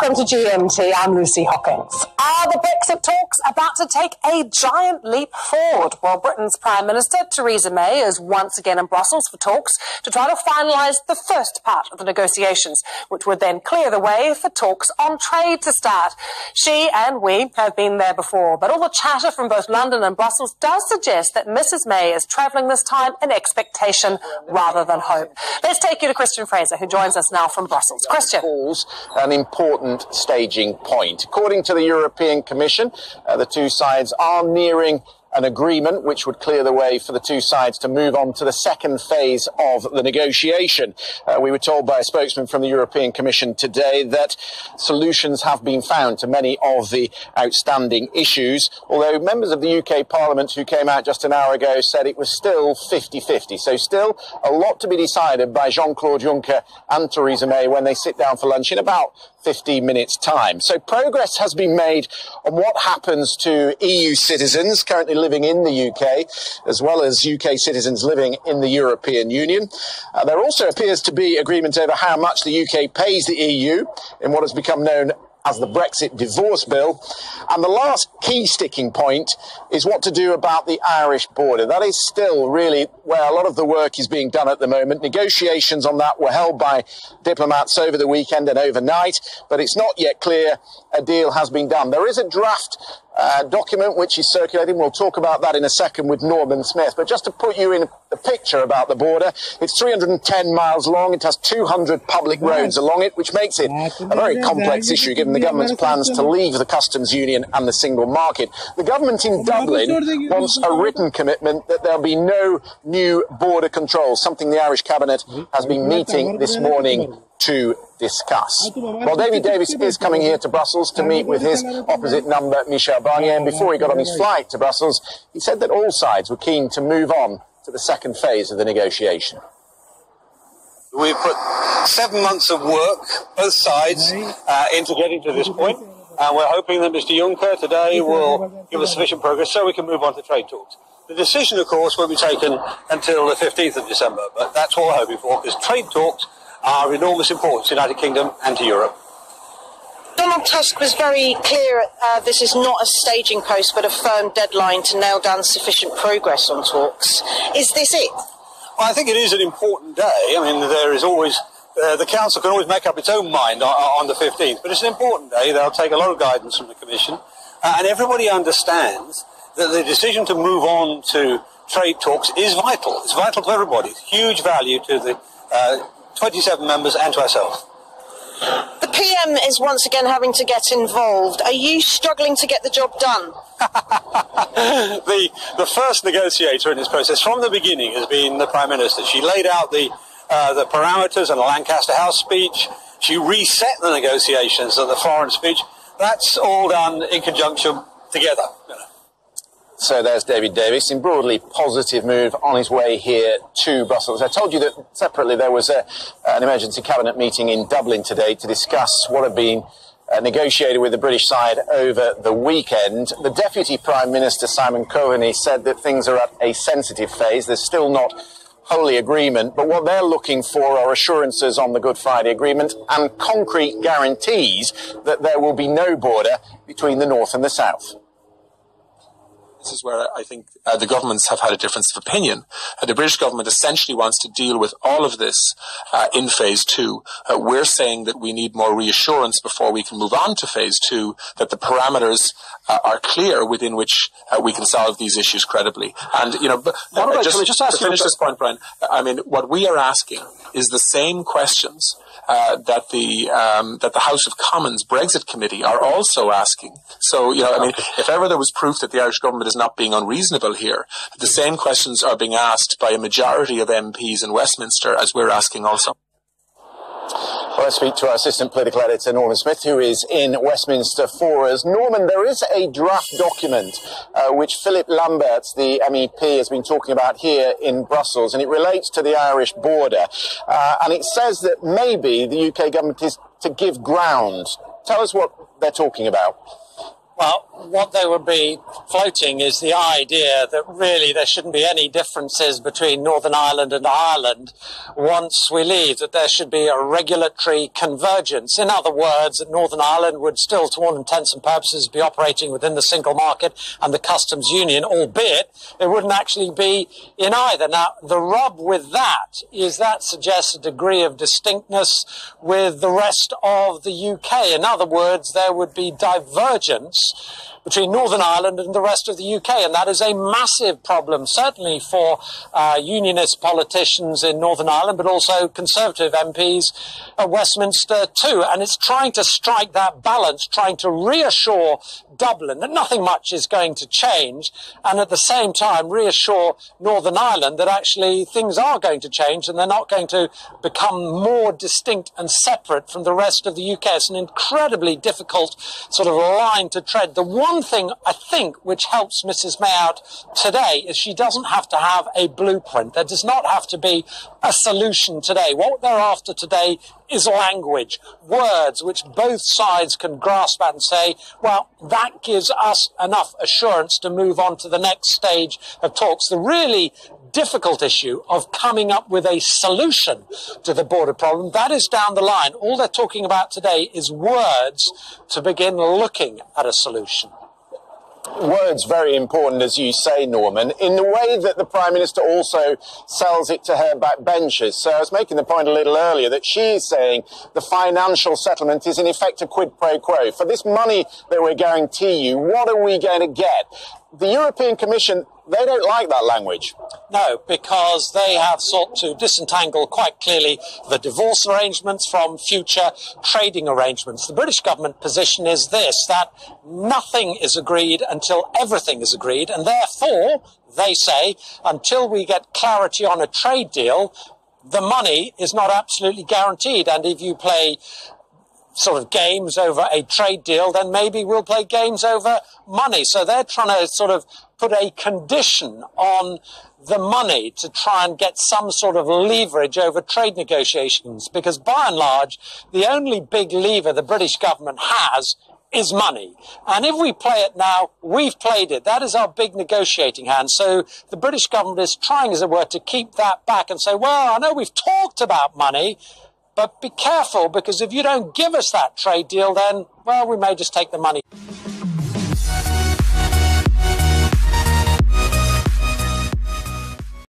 Welcome to GMT. I'm Lucy Hawkins. Are the Brexit talks about to take a giant leap forward? Well, Britain's Prime Minister Theresa May is once again in Brussels for talks to try to finalise the first part of the negotiations, which would then clear the way for talks on trade to start. She and we have been there before, but all the chatter from both London and Brussels does suggest that Mrs May is travelling this time in expectation rather than hope. Let's take you to Christian Fraser, who joins us now from Brussels. Christian. An important staging point. According to the European Commission, the two sides are nearing an agreement which would clear the way for the two sides to move on to the second phase of the negotiation. We were told by a spokesman from the European Commission today that solutions have been found to many of the outstanding issues, although members of the UK Parliament who came out just an hour ago said it was still 50-50. So still a lot to be decided by Jean-Claude Juncker and Theresa May when they sit down for lunch in about 15 minutes' time. So progress has been made on what happens to EU citizens currently living in the UK, as well as UK citizens living in the European Union. There also appears to be agreement over how much the UK pays the EU in what has become known as the Brexit divorce bill. And the last key sticking point is what to do about the Irish border. That is still really where a lot of the work is being done at the moment. Negotiations on that were held by diplomats over the weekend and overnight, but it's not yet clear a deal has been done. There is a draft document which is circulating. We'll talk about that in a second with Norman Smith. But just to put you in the picture about the border, it's 310 miles long. It has 200 public roads along it, which makes it a very complex issue given the government's plans to leave the customs union and the single market. The government in Dublin wants a written commitment that there'll be no new border controls, something the Irish cabinet has been meeting this morning to discuss. Well, David Davis is coming here to Brussels to meet with his opposite number, Michel Barnier, and before he got on his flight to Brussels, he said that all sides were keen to move on to the second phase of the negotiation. We've put 7 months of work, both sides, into getting to this point, and we're hoping that Mr Juncker today will give us sufficient progress so we can move on to trade talks. The decision, of course, won't be taken until the 15th of December, but that's what we're hoping for, because trade talks are of enormous importance to the United Kingdom and to Europe. Donald Tusk was very clear this is not a staging post but a firm deadline to nail down sufficient progress on talks. Is this it? Well, I think it is an important day. I mean, there is always, the Council can always make up its own mind on the 15th, but it's an important day. They'll take a lot of guidance from the Commission, and everybody understands that the decision to move on to trade talks is vital. It's vital to everybody. It's huge value to the 27 members and to ourselves. The PM is once again having to get involved. Are you struggling to get the job done? The first negotiator in this process from the beginning has been the Prime Minister. She laid out the parameters in the Lancaster House speech. She reset the negotiations at the foreign speech. That's all done in conjunction together. So there's David Davis in broadly positive move on his way here to Brussels. I told you that separately there was an emergency cabinet meeting in Dublin today to discuss what had been negotiated with the British side over the weekend. The Deputy Prime Minister, Simon Coveney, said that things are at a sensitive phase. There's still not wholly agreement, but what they're looking for are assurances on the Good Friday Agreement and concrete guarantees that there will be no border between the North and the South. This is where I think the governments have had a difference of opinion. The British government essentially wants to deal with all of this in phase two. We're saying that we need more reassurance before we can move on to phase two, that the parameters are clear within which we can solve these issues credibly. And, you know, but just to finish this point, Brian, I mean, what we are asking is the same questions that the House of Commons Brexit Committee are also asking. So, you know, I mean, if ever there was proof that the Irish government is not being unreasonable here, the same questions are being asked by a majority of MPs in Westminster as we're asking also. Well, let's speak to our assistant political editor, Norman Smith, who is in Westminster for us. Norman, there is a draft document which Philip Lamberts, the MEP, has been talking about here in Brussels, and it relates to the Irish border. And it says that maybe the UK government is to give ground. Tell us what they're talking about. Well, what they would be floating is the idea that really there shouldn't be any differences between Northern Ireland and Ireland once we leave, that there should be a regulatory convergence. In other words, that Northern Ireland would still, to all intents and purposes, be operating within the single market and the customs union, albeit it wouldn't actually be in either. Now, the rub with that is that suggests a degree of distinctness with the rest of the UK. In other words, there would be divergence between Northern Ireland and the rest of the UK, and that is a massive problem, certainly for unionist politicians in Northern Ireland, but also Conservative MPs at Westminster too. And it's trying to strike that balance, trying to reassure Dublin that nothing much is going to change, and at the same time reassure Northern Ireland that actually things are going to change and they're not going to become more distinct and separate from the rest of the UK. It's an incredibly difficult sort of line to tread. The one thing I think which helps Mrs May out today is she doesn't have to have a blueprint. There does not have to be a solution today. What they're after today is language, words which both sides can grasp at and say, well, that gives us enough assurance to move on to the next stage of talks. The really difficult issue of coming up with a solution to the border problem, that is down the line. All they're talking about today is words to begin looking at a solution. Words very important, as you say, Norman, in the way that the Prime Minister also sells it to her backbenchers. So I was making the point a little earlier that she is saying the financial settlement is in effect a quid pro quo. For this money that we guarantee you, what are we going to get? The European Commission, they don't like that language. No, because they have sought to disentangle quite clearly the divorce arrangements from future trading arrangements. The British government position is this, that nothing is agreed until everything is agreed, and therefore, they say, until we get clarity on a trade deal, the money is not absolutely guaranteed. And if you play sort of games over a trade deal, then maybe we'll play games over money. So they're trying to sort of put a condition on the money to try and get some sort of leverage over trade negotiations, because by and large, the only big lever the British government has is money. And if we play it now, we've played it. That is our big negotiating hand. So the British government is trying, as it were, to keep that back and say, well, I know we've talked about money, but be careful, because if you don't give us that trade deal, then, well, we may just take the money.